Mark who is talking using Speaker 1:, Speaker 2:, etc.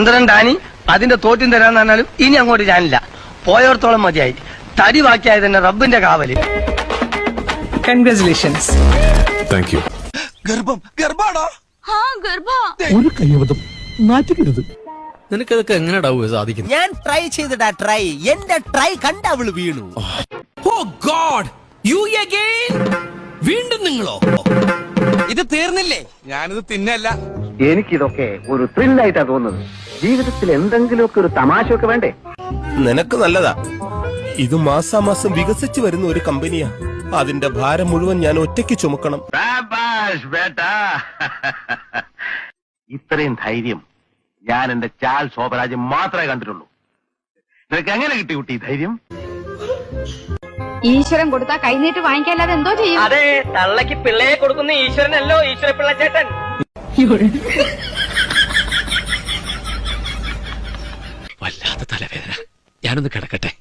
Speaker 1: ചന്ദ്രൻ Dani അതിന്റെ തോറ്റും തരാന്ന് പറഞ്ഞാലും ഇനി അങ്ങോട്ട് ഞാനില്ല. പോയോർത്തോളം മതിയായി. തടി ബാക്കിയായി തന്നെ റബ്ബിന്റെ കാവല്.
Speaker 2: കൺഗ്രാറ്റുലേഷൻസ്.
Speaker 3: Thank you.
Speaker 4: ഗർഭാണോ?
Speaker 5: ഒരു കയ്യബദ്ധം നാറ്റിക്കരുത്.
Speaker 6: നിനക്കതൊക്കെ എങ്ങനെയാ സാധിക്കുന്നത്?
Speaker 4: ഞാൻ ട്രൈ ചെയ്തിടാ ട്രൈ. എന്റെ ട്രൈ കണ്ട അവള് വീണു.
Speaker 6: Oh God, you again? വീണ്ടും നിങ്ങളോ?
Speaker 4: ഇത് തീർന്നില്ലേ? ഞാനിത് തിന്നല്ല.
Speaker 7: എനിക്കിതൊക്കെ ഒരു ത്രില്ലായിട്ടാ തോന്നുന്നത്. ജീവിതത്തിൽ എന്തെങ്കിലുമൊക്കെ ഒരു തമാശയൊക്കെ വേണ്ടേ?
Speaker 3: നിനക്ക് നല്ലതാ. ഇത് മാസാമാസം വികസിച്ചു വരുന്ന ഒരു കമ്പനിയാ. അതിന്റെ ഭാരം മുഴുവൻ ഞാൻ ഒറ്റയ്ക്ക് ചുമക്കണം.
Speaker 7: ഇത്രയും ധൈര്യം ഞാൻ എന്റെ ചാൽ ശോഭരാജ് മാത്രമേ കണ്ടിട്ടുള്ളൂ. നിനക്ക് എങ്ങനെ കിട്ടി കുട്ടി ധൈര്യം?
Speaker 8: ഈശ്വരൻ കൊടുത്താ കൈനീട്ട് വാങ്ങിക്കാല്ലാതെ എന്തോ ചെയ്യും?
Speaker 1: അതെ, തള്ളക്ക് പിള്ളയെ കൊടുക്കുന്ന ഈശ്വരനല്ലോ ഈശ്വര പിള്ളച്ചേട്ടൻ.
Speaker 6: വല്ലാത്ത തലവേദന. ഞാനൊന്ന് കിടക്കട്ടെ.